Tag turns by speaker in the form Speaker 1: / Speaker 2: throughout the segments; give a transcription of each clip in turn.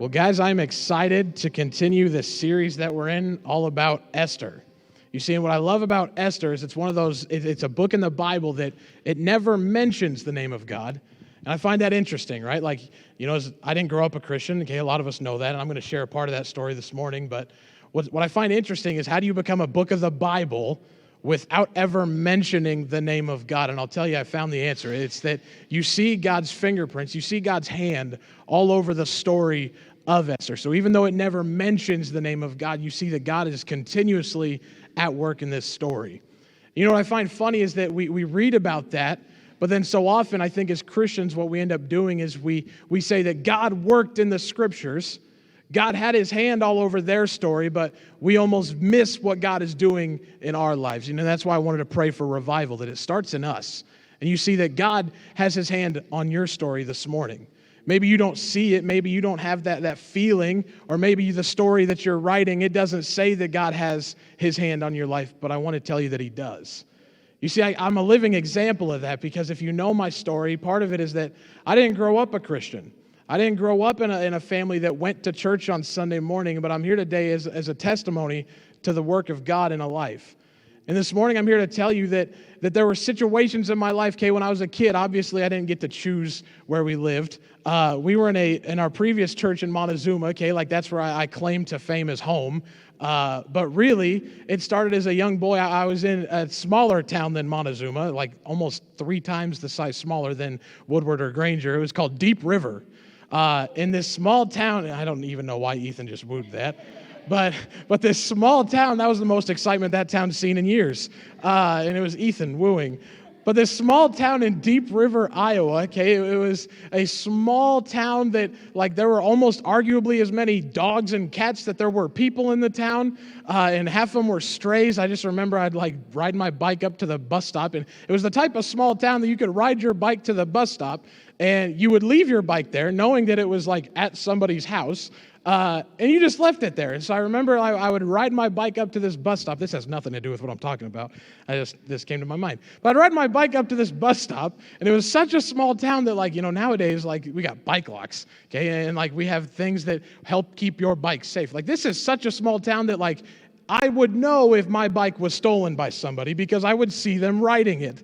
Speaker 1: Well, guys, I'm excited to continue this series that we're in, all about Esther. You see, and what I love about Esther is it's one of those, it's a book in the Bible that it never mentions the name of God. And I find that interesting, right? Like, I didn't grow up a Christian. Okay, a lot of us know that, and I'm going to share a part of that story this morning. But what I find interesting is how do you become a book of the Bible without ever mentioning the name of God? And I'll tell you, I found the answer. It's that you see God's fingerprints, you see God's hand all over the story of Esther. So even though it never mentions the name of God, you see that God is continuously at work in this story. You know what I find funny is that we read about that, but then so often I think as Christians what we end up doing is we say that God worked in the scriptures, God had his hand all over their story, but we almost miss what God is doing in our lives. That's why I wanted to pray for revival, that it starts in us. And you see that God has his hand on your story this morning. Maybe you don't see it, maybe you don't have that feeling, or maybe the story that you're writing, it doesn't say that God has his hand on your life, but I want to tell you that he does. You see, I'm a living example of that, because if you know my story, part of it is that I didn't grow up a Christian. I didn't grow up in a family that went to church on Sunday morning, but I'm here today as a testimony to the work of God in a life. And this morning I'm here to tell you that there were situations in my life, when I was a kid, obviously I didn't get to choose where we lived. We were in our previous church in Montezuma, that's where I claim to fame as home. But really, it started as a young boy. I was in a smaller town than Montezuma, like almost 3 times the size smaller than Woodward or Granger. It was called Deep River. In this small town, I don't even know why Ethan just wooed that. But this small town, that was the most excitement that town's seen in years. And it was Ethan wooing. But this small town in Deep River, Iowa, it was a small town that, there were almost arguably as many dogs and cats that there were people in the town, and half of them were strays. I just remember I'd, ride my bike up to the bus stop, and it was the type of small town that you could ride your bike to the bus stop, and you would leave your bike there knowing that it was, at somebody's house, and you just left it there. And so I remember I would ride my bike up to this bus stop. This has nothing to do with what I'm talking about. This came to my mind. But I'd ride my bike up to this bus stop, and it was such a small town that, nowadays, we got bike locks, and, we have things that help keep your bike safe. This is such a small town that, I would know if my bike was stolen by somebody because I would see them riding it.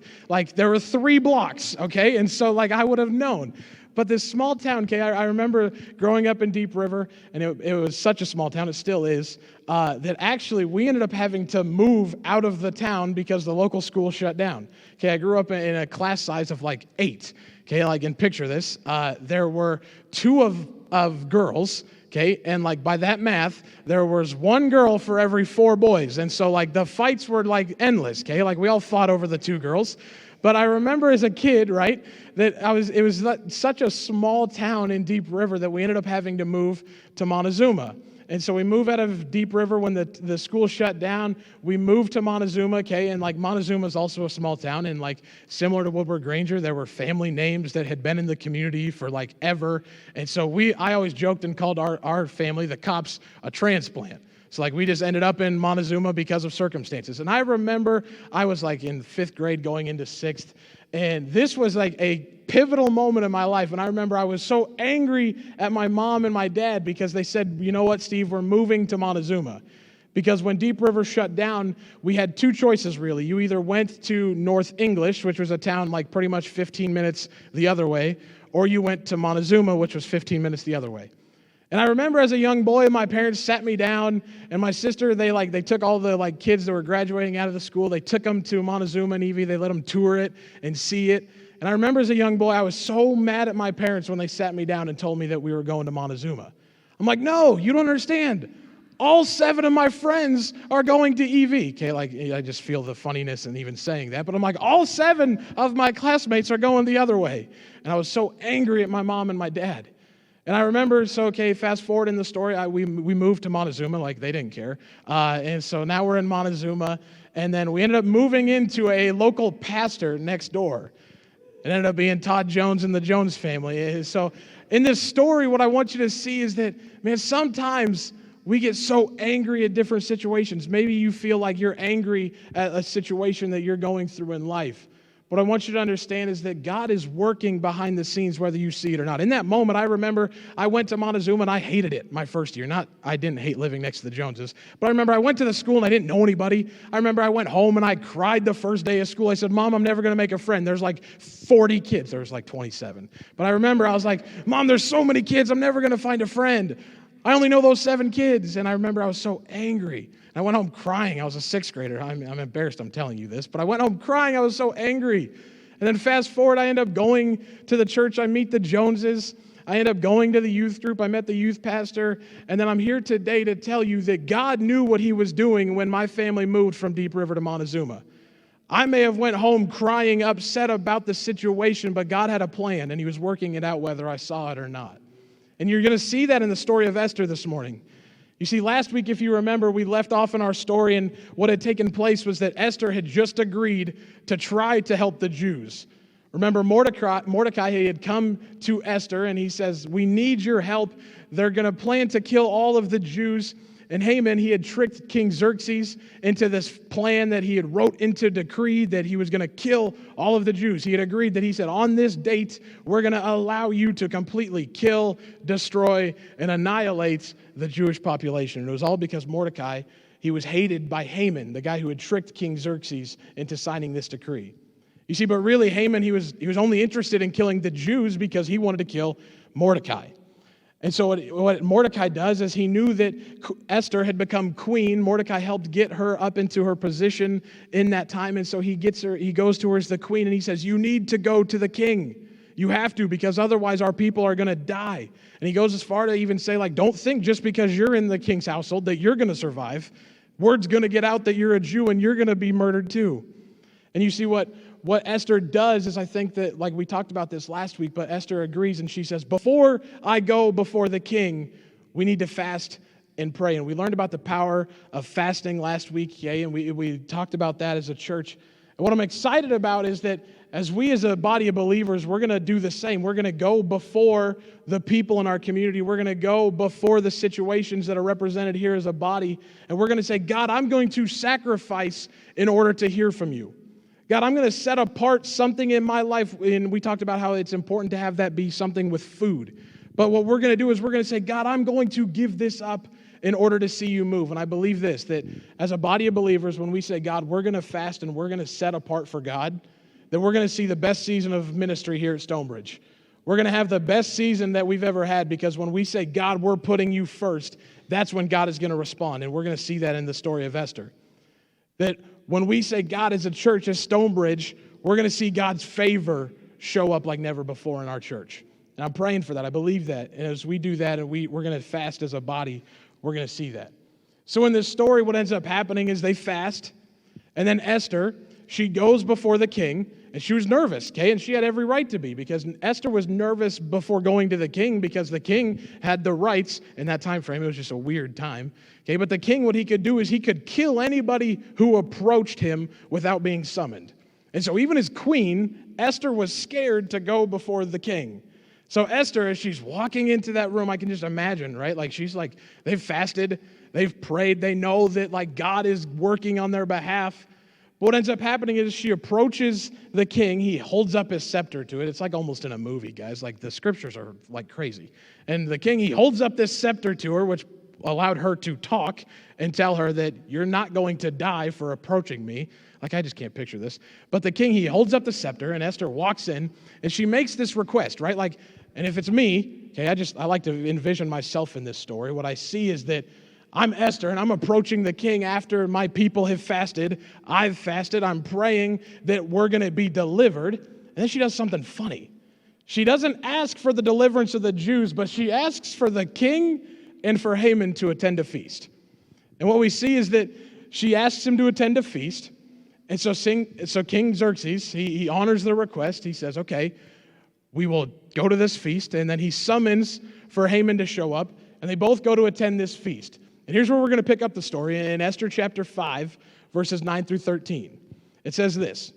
Speaker 1: There were 3 blocks, and so, I would have known. But this small town, I remember growing up in Deep River, and it was such a small town, it still is, that actually we ended up having to move out of the town because the local school shut down. I grew up in a class size of 8. And picture this, there were 2 of girls, and by that math, there was 1 girl for every 4 boys. And so the fights were endless, we all fought over the 2 girls. But I remember as a kid, right, that it was such a small town in Deep River that we ended up having to move to Montezuma. And so we moved out of Deep River when the school shut down. We moved to Montezuma, and Montezuma is also a small town, and similar to Woodward Granger, there were family names that had been in the community for ever. And so I always joked and called our family, the Cops, a transplant. So we just ended up in Montezuma because of circumstances. And I remember I was in 5th grade going into 6th, and this was a pivotal moment in my life. And I remember I was so angry at my mom and my dad because they said, you know what, Steve, we're moving to Montezuma. Because when Deep River shut down, we had 2 choices really. You either went to North English, which was a town pretty much 15 minutes the other way, or you went to Montezuma, which was 15 minutes the other way. And I remember as a young boy, my parents sat me down, and my sister, they took all the kids that were graduating out of the school, they took them to Montezuma and Evie, they let them tour it and see it. And I remember as a young boy, I was so mad at my parents when they sat me down and told me that we were going to Montezuma. I'm like, no, you don't understand. All 7 of my friends are going to EV. I just feel the funniness in even saying that, but I'm like, all 7 of my classmates are going the other way. And I was so angry at my mom and my dad. And I remember, fast forward in the story, we moved to Montezuma, they didn't care. And so now we're in Montezuma, and then we ended up moving into a local pastor next door. It ended up being Todd Jones and the Jones family. So in this story, what I want you to see is that, man, sometimes we get so angry at different situations. Maybe you feel like you're angry at a situation that you're going through in life. What I want you to understand is that God is working behind the scenes, whether you see it or not. In that moment, I remember I went to Montezuma and I hated it my first year. I didn't hate living next to the Joneses, but I remember I went to the school and I didn't know anybody. I remember I went home and I cried the first day of school. I said, Mom, I'm never going to make a friend. There's like 40 kids. There was like 27. But I remember I was like, Mom, there's so many kids. I'm never going to find a friend. I only know those 7 kids. And I remember I was so angry. I went home crying. I was a 6th grader. I'm embarrassed I'm telling you this, but I went home crying. I was so angry. And then fast forward, I end up going to the church. I meet the Joneses. I end up going to the youth group. I met the youth pastor. And then I'm here today to tell you that God knew what he was doing when my family moved from Deep River to Montezuma. I may have went home crying, upset about the situation, but God had a plan, and he was working it out whether I saw it or not. And you're going to see that in the story of Esther this morning. You see, last week, if you remember, we left off in our story, and what had taken place was that Esther had just agreed to try to help the Jews. Remember, Mordecai had come to Esther, and he says, we need your help. They're going to plan to kill all of the Jews. And Haman, he had tricked King Xerxes into this plan that he had wrote into decree that he was going to kill all of the Jews. He had agreed that he said, on this date, we're going to allow you to completely kill, destroy, and annihilate the Jewish population. And it was all because Mordecai, he was hated by Haman, the guy who had tricked King Xerxes into signing this decree. You see, but really Haman, he was only interested in killing the Jews because he wanted to kill Mordecai. And so what Mordecai does is he knew that Esther had become queen. Mordecai helped get her up into her position in that time. And so he goes to her as the queen, and he says, you need to go to the king. You have to, because otherwise our people are going to die. And he goes as far to even say, like, don't think just because you're in the king's household that you're going to survive. Word's going to get out that you're a Jew and you're going to be murdered too. And you see what Esther does is, I think that, like we talked about this last week, but Esther agrees and she says, before I go before the king, we need to fast and pray. And we learned about the power of fasting last week, okay? And we talked about that as a church. And what I'm excited about is that as we as a body of believers, we're going to do the same. We're going to go before the people in our community. We're going to go before the situations that are represented here as a body. And we're going to say, God, I'm going to sacrifice in order to hear from you. God, I'm going to set apart something in my life. And we talked about how it's important to have that be something with food. But what we're going to do is we're going to say, God, I'm going to give this up in order to see you move. And I believe this, that as a body of believers, when we say, God, we're going to fast and we're going to set apart for God, that we're going to see the best season of ministry here at Stonebridge. We're going to have the best season that we've ever had, because when we say, God, we're putting you first, that's when God is going to respond. And we're going to see that in the story of Esther. That when we say God as a church, as Stonebridge, we're going to see God's favor show up like never before in our church. And I'm praying for that. I believe that. And as we do that and we're going to fast as a body, we're going to see that. So in this story, what ends up happening is they fast. And then Esther, she goes before the king. And she was nervous, okay? And she had every right to be, because Esther was nervous before going to the king, because the king had the rights in that time frame. It was just a weird time, okay? But the king, what he could do is he could kill anybody who approached him without being summoned. And so even as queen, Esther was scared to go before the king. So Esther, as she's walking into that room, I can just imagine, right? Like, she's like, they've fasted, they've prayed, they know that, like, God is working on their behalf. What ends up happening is she approaches the king. He holds up his scepter to it. It's like almost in a movie, guys. Like, the scriptures are like crazy. And the king, he holds up this scepter to her, which allowed her to talk and tell her that you're not going to die for approaching me. Like, I just can't picture this. But the king, he holds up the scepter, and Esther walks in, and she makes this request, right? Like, and if it's me, okay, I like to envision myself in this story. What I see is that I'm Esther, and I'm approaching the king after my people have fasted. I've fasted. I'm praying that we're going to be delivered. And then she does something funny. She doesn't ask for the deliverance of the Jews, but she asks for the king and for Haman to attend a feast. And what we see is that she asks him to attend a feast. And so King Xerxes, he honors the request. He says, okay, we will go to this feast. And then he summons for Haman to show up. And they both go to attend this feast. And here's where we're going to pick up the story in Esther chapter 5, verses 9 through 13. It says this: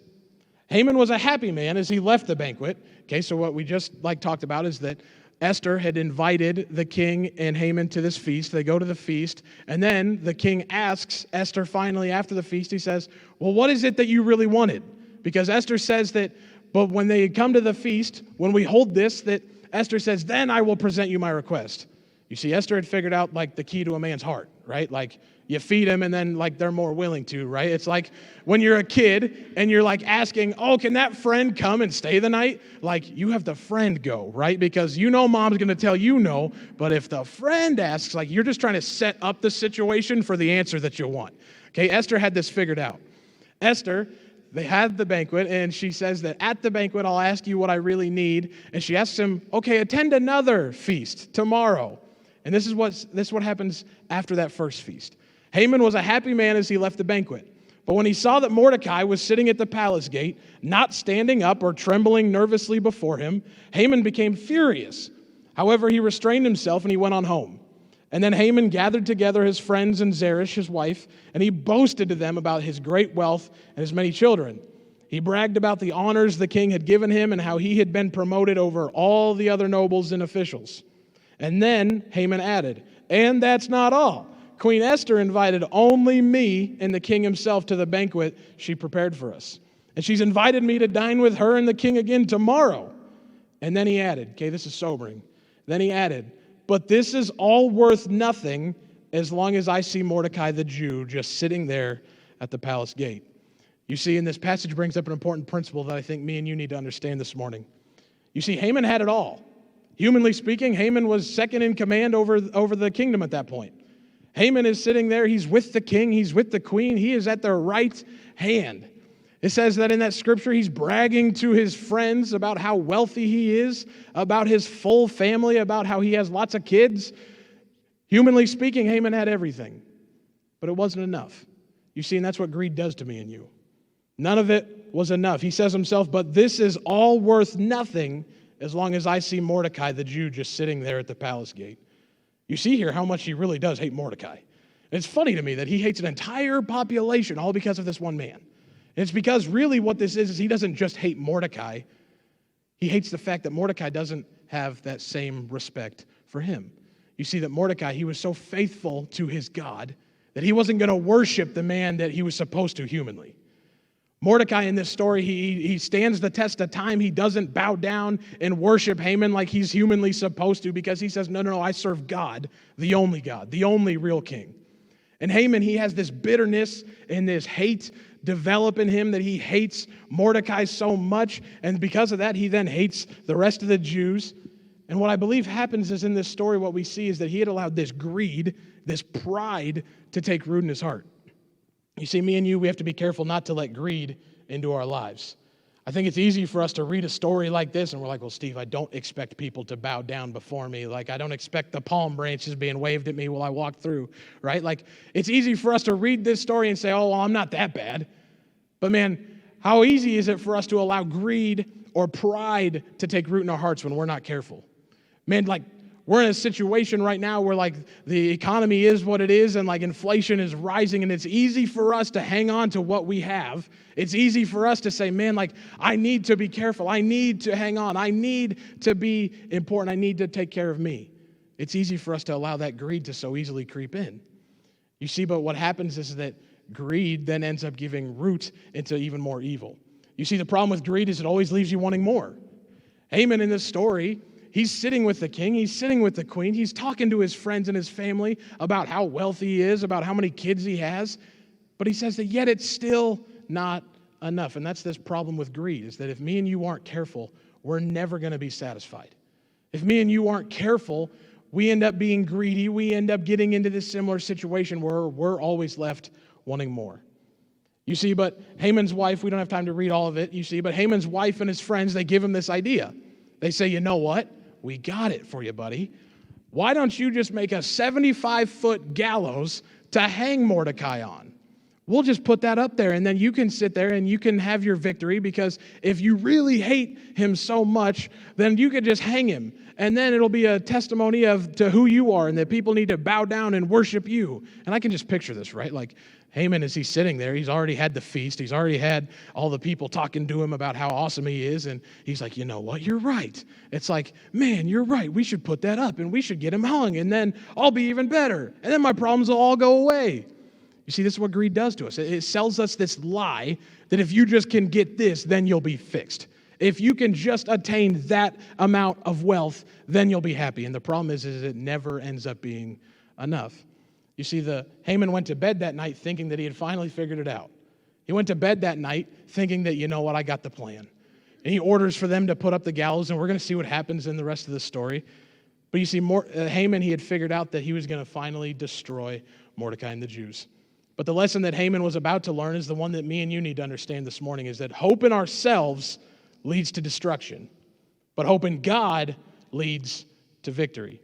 Speaker 1: Haman was a happy man as he left the banquet. Okay, so what we just talked about is that Esther had invited the king and Haman to this feast. They go to the feast, and then the king asks Esther finally after the feast, he says, well, what is it that you really wanted? because Esther says that, but when they come to the feast, when we hold this, that Esther says, then I will present you my request. You see, Esther had figured out like the key to a man's heart, right? Like you feed him and then like they're more willing to, right? It's like when you're a kid and you're like asking, oh, can that friend come and stay the night? Like you have the friend go, right? Because you know mom's going to tell you no, but if the friend asks, like you're just trying to set up the situation for the answer that you want. Okay, Esther had this figured out. Esther, they had the banquet, and she says that at the banquet, I'll ask you what I really need. And she asks him, okay, attend another feast tomorrow. And this is what happens after that first feast. Haman was a happy man as he left the banquet. But when he saw that Mordecai was sitting at the palace gate, not standing up or trembling nervously before him, Haman became furious. However, he restrained himself and he went on home. And then Haman gathered together his friends and Zeresh, his wife, and he boasted to them about his great wealth and his many children. He bragged about the honors the king had given him and how he had been promoted over all the other nobles and officials. And then Haman added, and that's not all. Queen Esther invited only me and the king himself to the banquet she prepared for us. And she's invited me to dine with her and the king again tomorrow. And then he added, okay, this is sobering. Then he added, but this is all worth nothing as long as I see Mordecai the Jew just sitting there at the palace gate. You see, and this passage brings up an important principle that I think me and you need to understand this morning. You see, Haman had it all. Humanly speaking, Haman was second in command over the kingdom at that point. Haman is sitting there. He's with the king. He's with the queen. He is at their right hand. It says that in that scripture, he's bragging to his friends about how wealthy he is, about his full family, about how he has lots of kids. Humanly speaking, Haman had everything, but it wasn't enough. You see, and that's what greed does to me and you. None of it was enough. He says himself, but this is all worth nothing as long as I see Mordecai the Jew just sitting there at the palace gate. You see here how much he really does hate Mordecai. And it's funny to me that he hates an entire population all because of this one man. And it's because really what this is he doesn't just hate Mordecai. He hates the fact that Mordecai doesn't have that same respect for him. You see that Mordecai, he was so faithful to his God that he wasn't going to worship the man that he was supposed to humanly. Mordecai in this story, he stands the test of time. He doesn't bow down and worship Haman like he's humanly supposed to because he says, no, I serve God, the only real king. And Haman, he has this bitterness and this hate develop in him that he hates Mordecai so much. And because of that, he then hates the rest of the Jews. And what I believe happens is in this story, what we see is that he had allowed this greed, this pride to take root in his heart. You see, me and you, we have to be careful not to let greed into our lives. I think it's easy for us to read a story like this and we're like, well, Steve, I don't expect people to bow down before me. Like, I don't expect the palm branches being waved at me while I walk through, right? Like, it's easy for us to read this story and say, oh, well, I'm not that bad. But man, how easy is it for us to allow greed or pride to take root in our hearts when we're not careful? Man, like, we're in a situation right now where like the economy is what it is and like inflation is rising and it's easy for us to hang on to what we have. It's easy for us to say, man, like I need to be careful. I need to hang on. I need to be important. I need to take care of me. It's easy for us to allow that greed to so easily creep in. You see, but what happens is that greed then ends up giving root into even more evil. You see, the problem with greed is it always leaves you wanting more. Haman in this story, he's sitting with the king, he's sitting with the queen, he's talking to his friends and his family about how wealthy he is, about how many kids he has, but he says that yet it's still not enough. And that's this problem with greed, is that if me and you aren't careful, we're never going to be satisfied. If me and you aren't careful, we end up being greedy, we end up getting into this similar situation where we're always left wanting more. You see, but Haman's wife, we don't have time to read all of it, you see, but Haman's wife and his friends, they give him this idea. They say, you know what? We got it for you, buddy. Why don't you just make a 75-foot gallows to hang Mordecai on? We'll just put that up there, and then you can sit there and you can have your victory, because if you really hate him so much, then you could just hang him, and then it'll be a testimony to who you are and that people need to bow down and worship you. And I can just picture this, right? Like Haman, as he's sitting there, he's already had the feast. He's already had all the people talking to him about how awesome he is. And he's like, you know what? You're right. It's like, man, you're right. We should put that up and we should get him hung. And then I'll be even better. And then my problems will all go away. You You see, this is what greed does to us. It sells us this lie that if you just can get this, then you'll be fixed. If you can just attain that amount of wealth, then you'll be happy. And the problem is it never ends up being enough. You see, Haman went to bed that night thinking that he had finally figured it out. He went to bed that night thinking that, you know what, I got the plan. And he orders for them to put up the gallows, and we're going to see what happens in the rest of the story. But you see, Haman, he had figured out that he was going to finally destroy Mordecai and the Jews. But the lesson that Haman was about to learn is the one that me and you need to understand this morning, is that hope in ourselves leads to destruction, but hope in God leads to victory.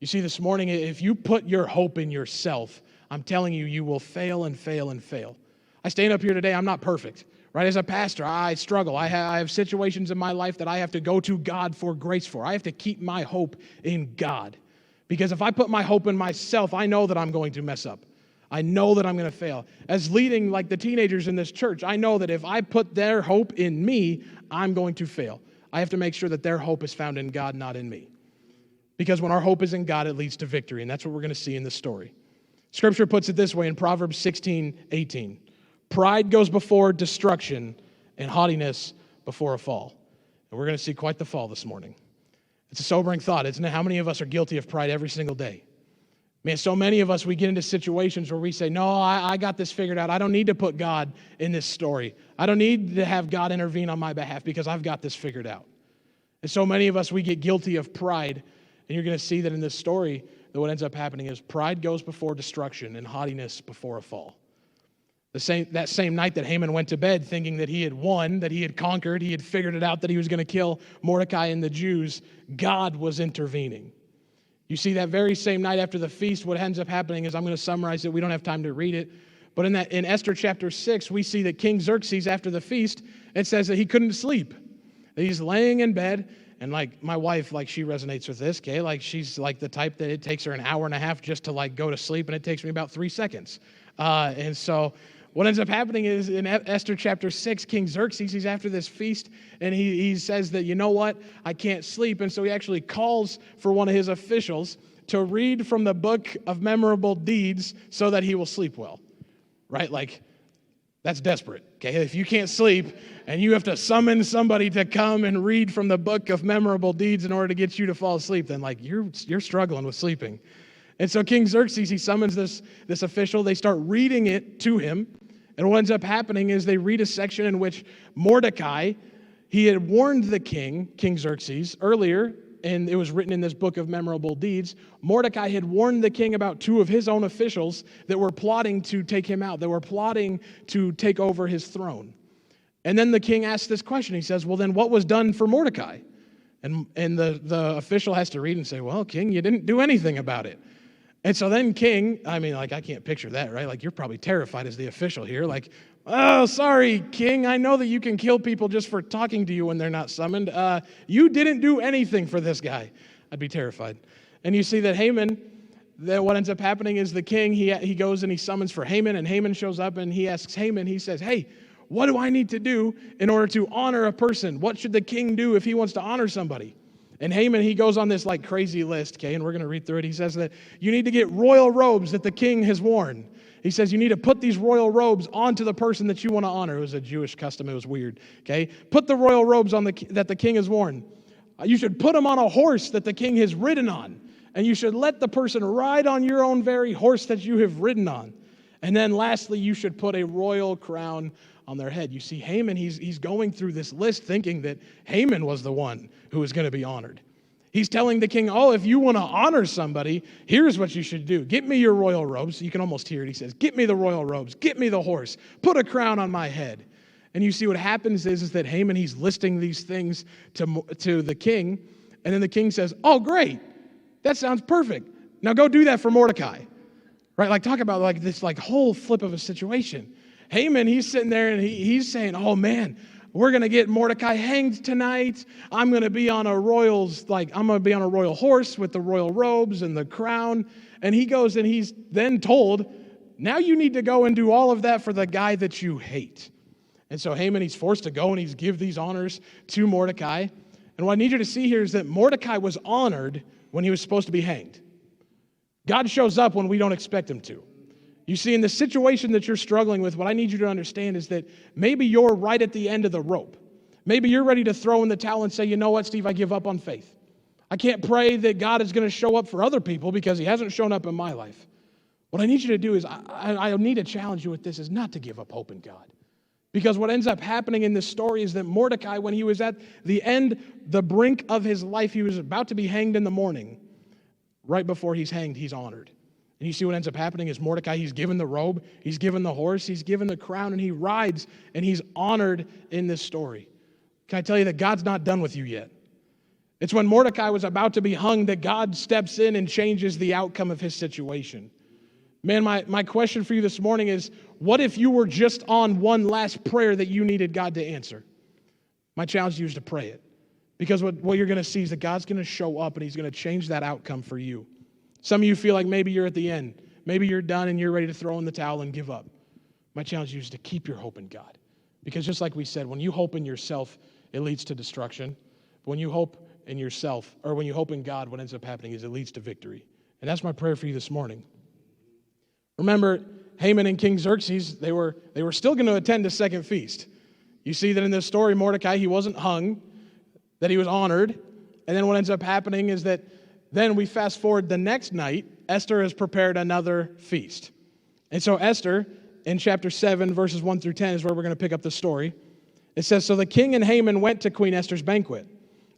Speaker 1: You see, this morning, if you put your hope in yourself, I'm telling you, you will fail and fail and fail. I stand up here today, I'm not perfect, right? As a pastor, I struggle. I have situations in my life that I have to go to God for grace for. I have to keep my hope in God. Because if I put my hope in myself, I know that I'm going to mess up. I know that I'm going to fail. As leading like the teenagers in this church, I know that if I put their hope in me, I'm going to fail. I have to make sure that their hope is found in God, not in me. Because when our hope is in God, it leads to victory, and that's what we're going to see in this story. Scripture puts it this way in Proverbs 16:18. Pride goes before destruction, and haughtiness before a fall. And we're going to see quite the fall this morning. It's a sobering thought, isn't it? How many of us are guilty of pride every single day? Man, so many of us, we get into situations where we say, no, I got this figured out. I don't need to put God in this story. I don't need to have God intervene on my behalf because I've got this figured out. And so many of us, we get guilty of pride. And you're going to see that in this story, that what ends up happening is pride goes before destruction and haughtiness before a fall. That same night that Haman went to bed thinking that he had won, that he had conquered, he had figured it out that he was going to kill Mordecai and the Jews, God was intervening. You see, that very same night after the feast, what ends up happening is, I'm going to summarize it. We don't have time to read it. But in Esther chapter 6, we see that King Xerxes, after the feast, it says that he couldn't sleep. That he's laying in bed, and like my wife, like she resonates with this, okay? Like she's like the type that it takes her an hour and a half just to like go to sleep, and it takes me about 3 seconds. And so what ends up happening is in Esther chapter 6, King Xerxes, he's after this feast, and he says that, you know what, I can't sleep. And so he actually calls for one of his officials to read from the book of memorable deeds so that he will sleep well, right? Like, that's desperate, okay? If you can't sleep and you have to summon somebody to come and read from the book of memorable deeds in order to get you to fall asleep, then like you're struggling with sleeping. And so King Xerxes, he summons this official. They start reading it to him. And what ends up happening is they read a section in which Mordecai, he had warned the king, King Xerxes, earlier, and it was written in this book of memorable deeds. Mordecai had warned the king about 2 of his own officials that were plotting to take him out. They were plotting to take over his throne. And then the king asks this question. He says, well, then what was done for Mordecai? And the official has to read and say, well, king, you didn't do anything about it. And so then king, I mean, like, I can't picture that, right? Like, you're probably terrified as the official here. Like, oh, sorry, king, I know that you can kill people just for talking to you when they're not summoned. You didn't do anything for this guy. I'd be terrified. And you see that Haman, then what ends up happening is the king, he goes and he summons for Haman, and Haman shows up and he asks Haman, he says, hey, what do I need to do in order to honor a person? What should the king do if he wants to honor somebody? And Haman, he goes on this like crazy list, okay, and we're going to read through it. He says that you need to get royal robes that the king has worn. He says you need to put these royal robes onto the person that you want to honor. It was a Jewish custom. It was weird, okay? Put the royal robes on that the king has worn. You should put them on a horse that the king has ridden on. And you should let the person ride on your own very horse that you have ridden on. And then lastly, you should put a royal crown on their head. You see, Haman, he's going through this list thinking that Haman was the one who was going to be honored. He's telling the king, oh, if you want to honor somebody, here's what you should do. Get me your royal robes. You can almost hear it. He says, get me the royal robes. Get me the horse. Put a crown on my head. And you see what happens is that Haman, he's listing these things to the king. And then the king says, oh, great. That sounds perfect. Now go do that for Mordecai. Right? Like, talk about like this like whole flip of a situation. Haman, he's sitting there and he's saying, oh man, we're going to get Mordecai hanged tonight. I'm going to be on a royal horse with the royal robes and the crown. And he goes and he's then told, now you need to go and do all of that for the guy that you hate. And so Haman, he's forced to go and he's give these honors to Mordecai. And what I need you to see here is that Mordecai was honored when he was supposed to be hanged. God shows up when we don't expect him to. You see, in the situation that you're struggling with, what I need you to understand is that maybe you're right at the end of the rope. Maybe you're ready to throw in the towel and say, you know what, Steve, I give up on faith. I can't pray that God is going to show up for other people because he hasn't shown up in my life. What I need you to do is, I need to challenge you with this, is not to give up hope in God. Because what ends up happening in this story is that Mordecai, when he was at the end, the brink of his life, he was about to be hanged in the morning. Right before he's hanged, he's honored. And you see what ends up happening is Mordecai, he's given the robe, he's given the horse, he's given the crown, and he rides, and he's honored in this story. Can I tell you that God's not done with you yet? It's when Mordecai was about to be hung that God steps in and changes the outcome of his situation. Man, my question for you this morning is, what if you were just on one last prayer that you needed God to answer? My challenge to you is to pray it. Because what you're going to see is that God's going to show up and he's going to change that outcome for you. Some of you feel like maybe you're at the end. Maybe you're done and you're ready to throw in the towel and give up. My challenge to you is to keep your hope in God. Because just like we said, when you hope in yourself, it leads to destruction. But when you hope in yourself, or when you hope in God, what ends up happening is it leads to victory. And that's my prayer for you this morning. Remember, Haman and King Xerxes, they were still going to attend the second feast. You see that in this story, Mordecai, he wasn't hung, that he was honored. And then what ends up happening is that then we fast forward the next night, Esther has prepared another feast. And so Esther, in chapter 7, verses 1 through 10, is where we're going to pick up the story. It says, so the king and Haman went to Queen Esther's banquet.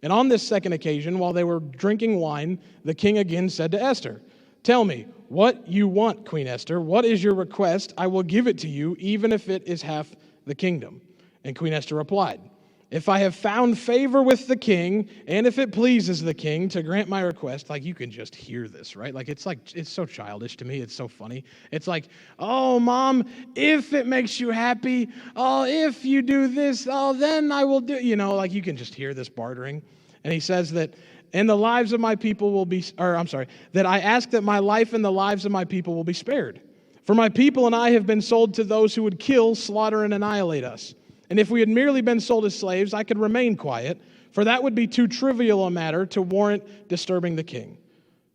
Speaker 1: And on this second occasion, while they were drinking wine, the king again said to Esther, tell me what you want, Queen Esther. What is your request? I will give it to you, even if it is half the kingdom. And Queen Esther replied, if I have found favor with the king, and if it pleases the king to grant my request, like you can just hear this, right? It's so childish to me. It's so funny. It's like, oh, mom, if it makes you happy, oh, if you do this, oh, then I will do, like you can just hear this bartering. And he says that, and the lives of my people will be, that I ask that my life and the lives of my people will be spared. For my people and I have been sold to those who would kill, slaughter, and annihilate us. And if we had merely been sold as slaves, I could remain quiet, for that would be too trivial a matter to warrant disturbing the king.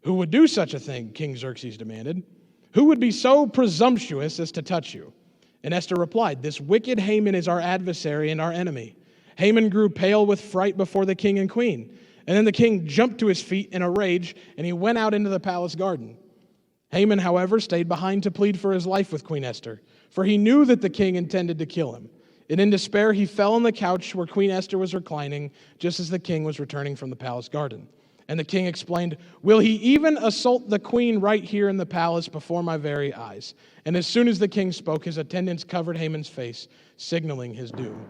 Speaker 1: Who would do such a thing? King Xerxes demanded. Who would be so presumptuous as to touch you? And Esther replied, this wicked Haman is our adversary and our enemy. Haman grew pale with fright before the king and queen. And then the king jumped to his feet in a rage, and he went out into the palace garden. Haman, however, stayed behind to plead for his life with Queen Esther, for he knew that the king intended to kill him. And in despair, he fell on the couch where Queen Esther was reclining, just as the king was returning from the palace garden. And the king explained, will he even assault the queen right here in the palace before my very eyes? And as soon as the king spoke, his attendants covered Haman's face, signaling his doom.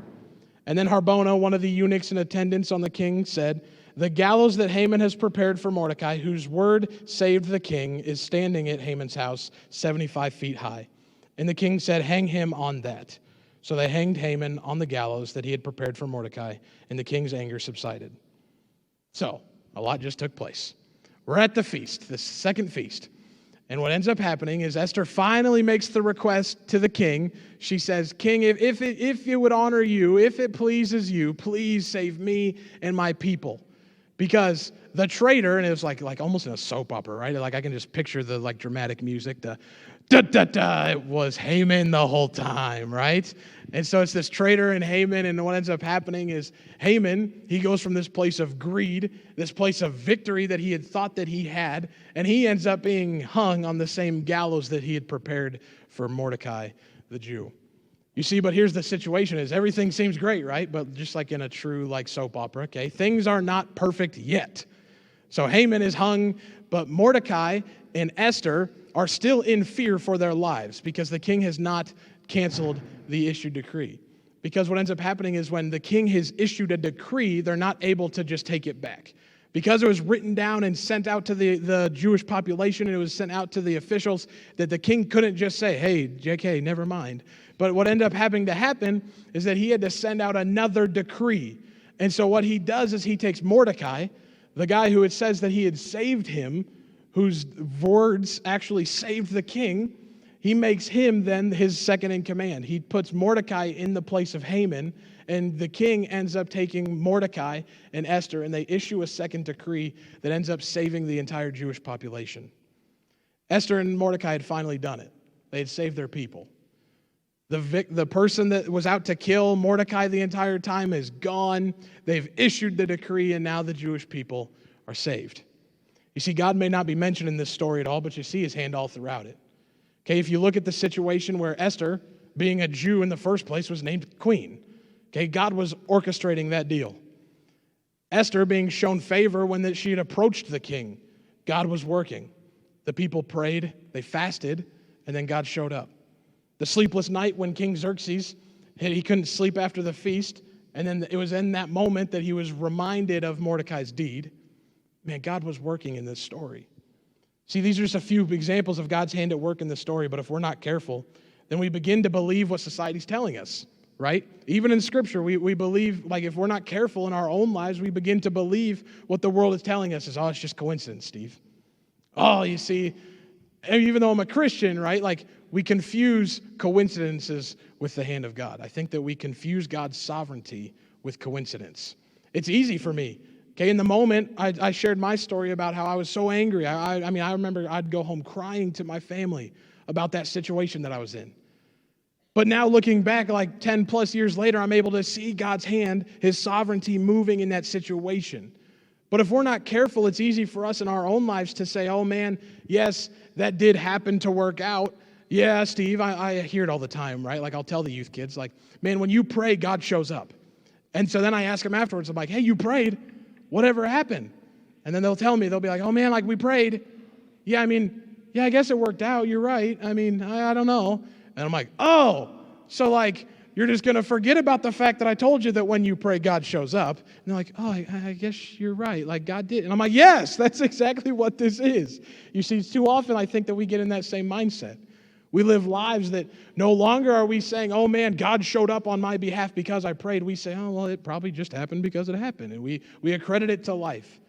Speaker 1: And then Harbona, one of the eunuchs in attendance on the king, said, the gallows that Haman has prepared for Mordecai, whose word saved the king, is standing at Haman's house, 75 feet high. And the king said, hang him on that. So they hanged Haman on the gallows that he had prepared for Mordecai, and the king's anger subsided. So, a lot just took place. We're at the feast, the second feast. And what ends up happening is Esther finally makes the request to the king. She says, king, if it would honor you, if it pleases you, please save me and my people. Because the traitor, and it was like almost in a soap opera, right? Like I can just picture the dramatic music, the da-da-da, it was Haman the whole time, right? And so it's this traitor and Haman, and what ends up happening is Haman, he goes from this place of greed, this place of victory that he had thought that he had, and he ends up being hung on the same gallows that he had prepared for Mordecai, the Jew. You see, but here's the situation is everything seems great, right? But just like in a true soap opera, okay, things are not perfect yet. So Haman is hung, but Mordecai and Esther are still in fear for their lives because the king has not canceled the issued decree. Because what ends up happening is when the king has issued a decree, they're not able to just take it back. Because it was written down and sent out to the Jewish population, and it was sent out to the officials, that the king couldn't just say, hey, JK, never mind. But what ended up having to happen is that he had to send out another decree. And so what he does is he takes Mordecai, the guy who it says that he had saved him, whose words actually saved the king, he makes him then his second in command. He puts Mordecai in the place of Haman, and the king ends up taking Mordecai and Esther, and they issue a second decree that ends up saving the entire Jewish population. Esther and Mordecai had finally done it. they had saved their people. The person that was out to kill Mordecai the entire time is gone. They've issued the decree, and now the Jewish people are saved. You see, God may not be mentioned in this story at all, but you see his hand all throughout it. Okay, if you look at the situation where Esther, being a Jew in the first place, was named queen. Okay, God was orchestrating that deal. Esther being shown favor when she had approached the king. God was working. The people prayed, they fasted, and then God showed up. The sleepless night when King Xerxes, he couldn't sleep after the feast, and then it was in that moment that he was reminded of Mordecai's deed. Man, God was working in this story. See, these are just a few examples of God's hand at work in the story, but if we're not careful, then we begin to believe what society's telling us, right? Even in Scripture, we believe, like if we're not careful in our own lives, we begin to believe what the world is telling us is, oh, it's just coincidence, Steve. Oh, you see, even though I'm a Christian, right, like we confuse coincidences with the hand of God. I think that we confuse God's sovereignty with coincidence. It's easy for me. Okay, in the moment, I shared my story about how I was so angry. I remember I'd go home crying to my family about that situation that I was in. But now looking back, like 10 plus years later, I'm able to see God's hand, his sovereignty moving in that situation. But if we're not careful, it's easy for us in our own lives to say, oh man, yes, that did happen to work out. Yeah, Steve, I hear it all the time, right? Like I'll tell the youth kids, like, man, when you pray, God shows up. And so then I ask them afterwards, I'm like, hey, you prayed? Whatever happened? And then they'll tell me, they'll be like, oh man, like we prayed. Yeah, I guess it worked out. You're right. I don't know. And I'm like, oh, so like you're just going to forget about the fact that I told you that when you pray, God shows up. And they're like, oh, I guess you're right. Like God did. And I'm like, yes, that's exactly what this is. You see, too often I think that we get in that same mindset. We live lives that no longer are we saying, oh man, God showed up on my behalf because I prayed. We say, oh, well, it probably just happened because it happened. And we accredit it to life.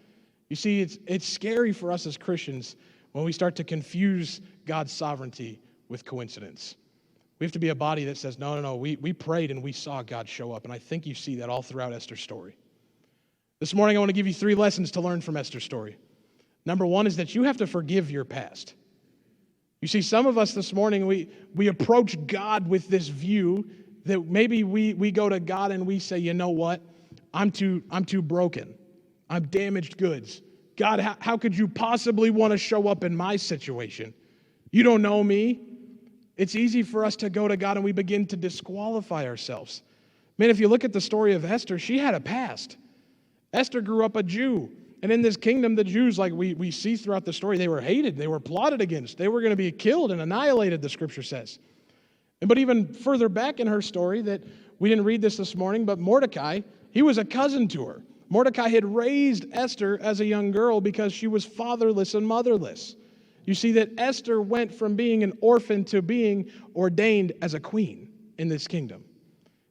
Speaker 1: You see, it's scary for us as Christians when we start to confuse God's sovereignty with coincidence. We have to be a body that says, no, we prayed and we saw God show up. And I think you see that all throughout Esther's story. This morning, I want to give you 3 lessons to learn from Esther's story. Number 1 is that you have to forgive your past. You see, some of us this morning, we approach God with this view that maybe we go to God and we say, you know what? I'm too broken. I'm damaged goods. God, how could you possibly want to show up in my situation? You don't know me. It's easy for us to go to God and we begin to disqualify ourselves. Man, if you look at the story of Esther, she had a past. Esther grew up a Jew. And in this kingdom, the Jews, like we see throughout the story, they were hated. They were plotted against. They were going to be killed and annihilated, the scripture says. But even further back in her story, that we didn't read this morning, but Mordecai, he was a cousin to her. Mordecai had raised Esther as a young girl because she was fatherless and motherless. You see that Esther went from being an orphan to being ordained as a queen in this kingdom.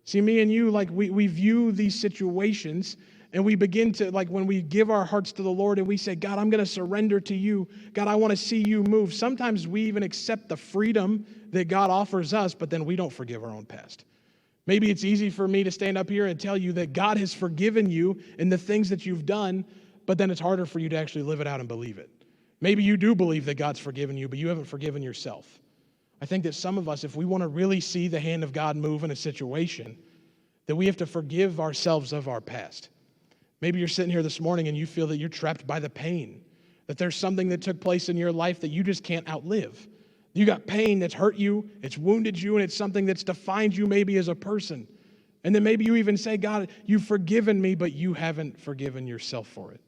Speaker 1: See, me and you, like we view these situations and we begin to, like when we give our hearts to the Lord and we say, God, I'm going to surrender to you. God, I want to see you move. Sometimes we even accept the freedom that God offers us, but then we don't forgive our own past. Maybe it's easy for me to stand up here and tell you that God has forgiven you in the things that you've done, but then it's harder for you to actually live it out and believe it. Maybe you do believe that God's forgiven you, but you haven't forgiven yourself. I think that some of us, if we want to really see the hand of God move in a situation, that we have to forgive ourselves of our past. Maybe you're sitting here this morning and you feel that you're trapped by the pain, that there's something that took place in your life that you just can't outlive. You got pain that's hurt you, it's wounded you, and it's something that's defined you maybe as a person. And then maybe you even say, God, you've forgiven me, but you haven't forgiven yourself for it.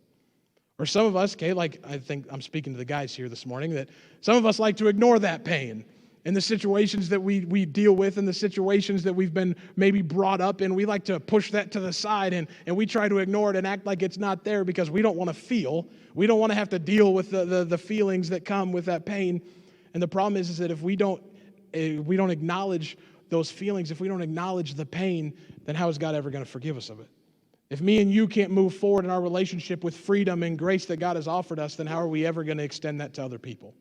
Speaker 1: Or some of us, okay, like I think I'm speaking to the guys here this morning, that some of us like to ignore that pain and the situations that we deal with and the situations that we've been maybe brought up in. We like to push that to the side and we try to ignore it and act like it's not there because we don't want to feel. We don't want to have to deal with the feelings that come with that pain. And the problem is that if we don't acknowledge those feelings, if we don't acknowledge the pain, then how is God ever going to forgive us of it? If me and you can't move forward in our relationship with freedom and grace that God has offered us, then how are we ever going to extend that to other people?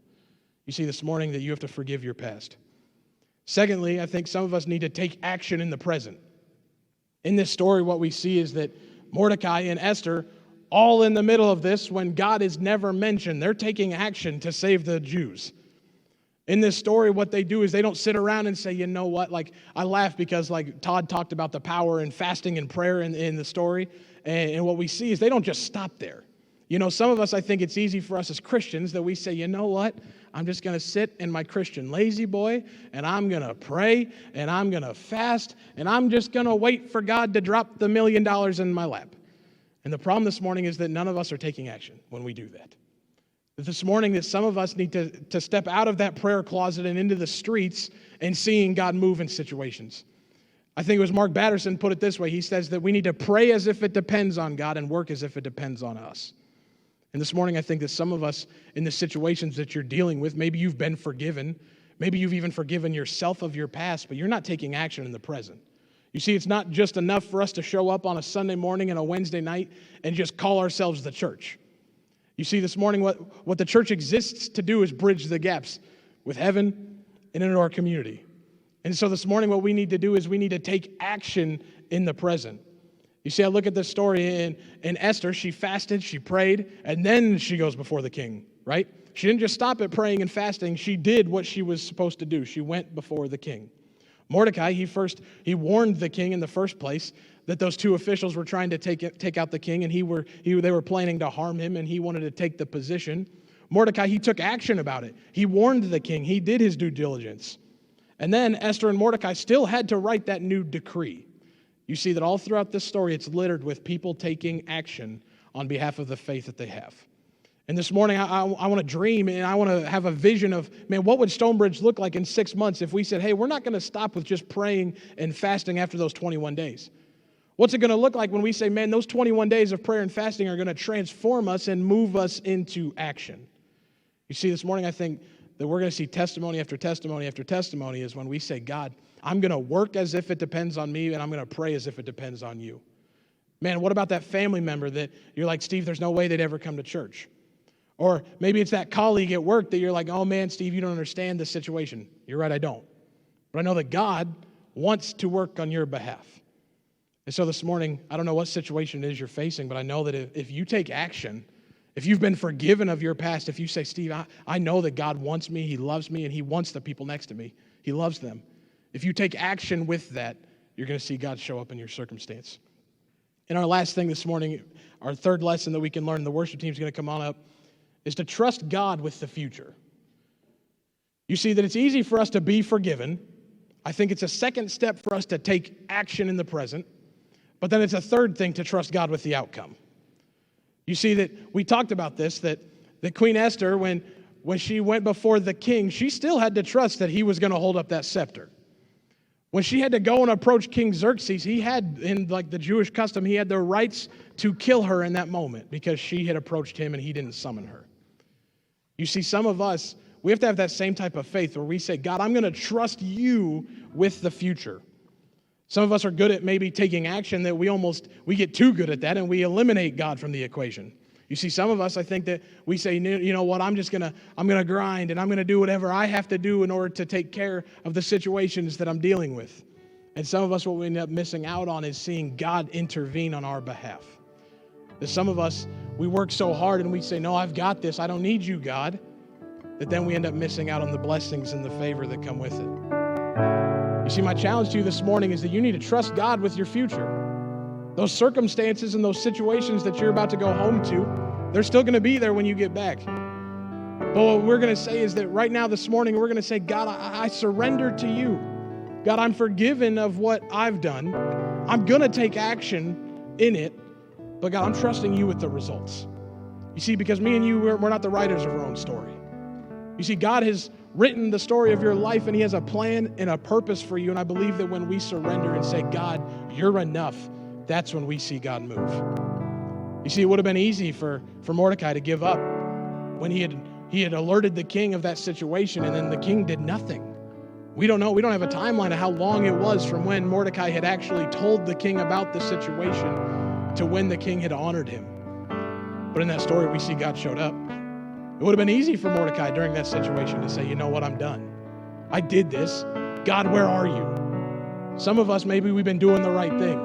Speaker 1: You see this morning that you have to forgive your past. Secondly, I think some of us need to take action in the present. In this story, what we see is that Mordecai and Esther, all in the middle of this, when God is never mentioned, they're taking action to save the Jews. In this story, what they do is they don't sit around and say, you know what, like, I laugh because, like, Todd talked about the power in fasting and prayer in the story, and what we see is they don't just stop there. You know, some of us, I think it's easy for us as Christians that we say, you know what, I'm just going to sit in my Christian lazy boy, and I'm going to pray, and I'm going to fast, and I'm just going to wait for God to drop the $1 million in my lap. And the problem this morning is that none of us are taking action when we do that. This morning, that some of us need to step out of that prayer closet and into the streets and seeing God move in situations. I think it was Mark Batterson put it this way. He says that we need to pray as if it depends on God and work as if it depends on us. And this morning, I think that some of us in the situations that you're dealing with, maybe you've been forgiven, maybe you've even forgiven yourself of your past, but you're not taking action in the present. You see, it's not just enough for us to show up on a Sunday morning and a Wednesday night and just call ourselves the church. You see, this morning, what the church exists to do is bridge the gaps with heaven and into our community. And so this morning, what we need to do is we need to take action in the present. You see, I look at this story in Esther. She fasted, she prayed, and then she goes before the king, right? She didn't just stop at praying and fasting. She did what she was supposed to do. She went before the king. Mordecai, he warned the king in the first place that those two officials were trying to take out the king, and they were planning to harm him, and he wanted to take the position. Mordecai, he took action about it. He warned the king. He did his due diligence. And then Esther and Mordecai still had to write that new decree. You see that all throughout this story, it's littered with people taking action on behalf of the faith that they have. And this morning, I want to dream, and I want to have a vision of, man, what would Stonebridge look like in 6 months if we said, hey, we're not going to stop with just praying and fasting after those 21 days. What's it going to look like when we say, man, those 21 days of prayer and fasting are going to transform us and move us into action? You see, this morning, I think that we're going to see testimony after testimony after testimony is when we say, God, I'm going to work as if it depends on me, and I'm going to pray as if it depends on you. Man, what about that family member that you're like, Steve, there's no way they'd ever come to church? Or maybe it's that colleague at work that you're like, oh man, Steve, you don't understand this situation. You're right, I don't. But I know that God wants to work on your behalf. And so this morning, I don't know what situation it is you're facing, but I know that if you take action, if you've been forgiven of your past, if you say, Steve, I know that God wants me, He loves me, and He wants the people next to me. He loves them. If you take action with that, you're going to see God show up in your circumstance. And our last thing this morning, our third lesson that we can learn, the worship team's going to come on up, is to trust God with the future. You see that it's easy for us to be forgiven. I think it's a second step for us to take action in the present. But then it's a third thing to trust God with the outcome. You see that we talked about this, that Queen Esther, when she went before the king, she still had to trust that he was going to hold up that scepter. When she had to go and approach King Xerxes, he had, in like the Jewish custom, he had the rights to kill her in that moment because she had approached him and he didn't summon her. You see, some of us, we have to have that same type of faith where we say, God, I'm going to trust you with the future. Some of us are good at maybe taking action that we get too good at that and we eliminate God from the equation. You see, some of us, I think that we say, you know what, I'm going to grind and I'm going to do whatever I have to do in order to take care of the situations that I'm dealing with. And some of us, what we end up missing out on is seeing God intervene on our behalf. That some of us, we work so hard and we say, no, I've got this. I don't need you, God. That then we end up missing out on the blessings and the favor that come with it. You see, my challenge to you this morning is that you need to trust God with your future. Those circumstances and those situations that you're about to go home to, they're still going to be there when you get back. But what we're going to say is that right now this morning, we're going to say, God, I surrender to you. God, I'm forgiven of what I've done. I'm going to take action in it. But God, I'm trusting you with the results. You see, because me and you, we're not the writers of our own story. You see, God has written the story of your life and He has a plan and a purpose for you. And I believe that when we surrender and say, God, you're enough, that's when we see God move. You see, it would have been easy for Mordecai to give up when he had alerted the king of that situation and then the king did nothing. We don't know. We don't have a timeline of how long it was from when Mordecai had actually told the king about the situation to when the king had honored him. But in that story, we see God showed up. It would have been easy for Mordecai during that situation to say, you know what, I'm done. I did this. God, where are you? Some of us, maybe we've been doing the right thing.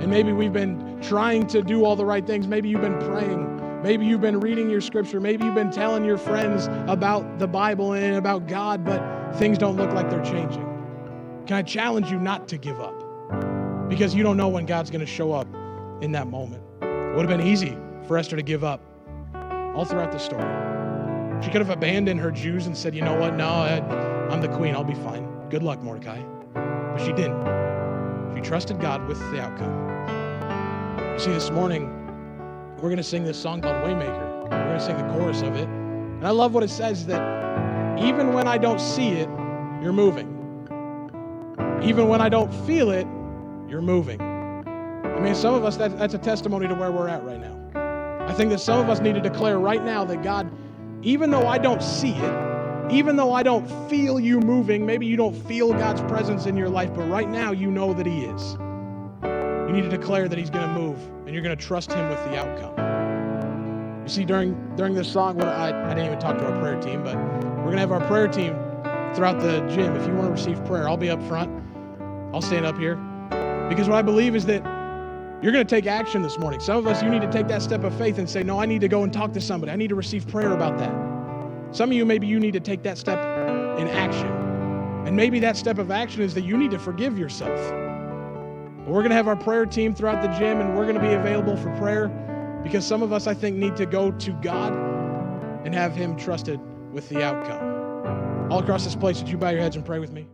Speaker 1: And maybe we've been trying to do all the right things. Maybe you've been praying. Maybe you've been reading your scripture. Maybe you've been telling your friends about the Bible and about God, but things don't look like they're changing. Can I challenge you not to give up? Because you don't know when God's going to show up in that moment. It would have been easy for Esther to give up all throughout the story. She could have abandoned her Jews and said, you know what, no, I'm the queen, I'll be fine. Good luck, Mordecai. But she didn't. She trusted God with the outcome. You see, this morning, we're going to sing this song called Waymaker. We're going to sing the chorus of it. And I love what it says, that even when I don't see it, you're moving. Even when I don't feel it, you're moving. I mean, some of us, that's a testimony to where we're at right now. I think that some of us need to declare right now that God, even though I don't see it, even though I don't feel you moving, maybe you don't feel God's presence in your life, but right now you know that He is. You need to declare that He's going to move, and you're going to trust Him with the outcome. You see, during this song, I didn't even talk to our prayer team, but we're going to have our prayer team throughout the gym. If you want to receive prayer, I'll be up front. I'll stand up here. Because what I believe is that you're going to take action this morning. Some of us, you need to take that step of faith and say, no, I need to go and talk to somebody. I need to receive prayer about that. Some of you, maybe you need to take that step in action. And maybe that step of action is that you need to forgive yourself. But we're going to have our prayer team throughout the gym, and we're going to be available for prayer, because some of us, I think, need to go to God and have Him trusted with the outcome. All across this place, would you bow your heads and pray with me?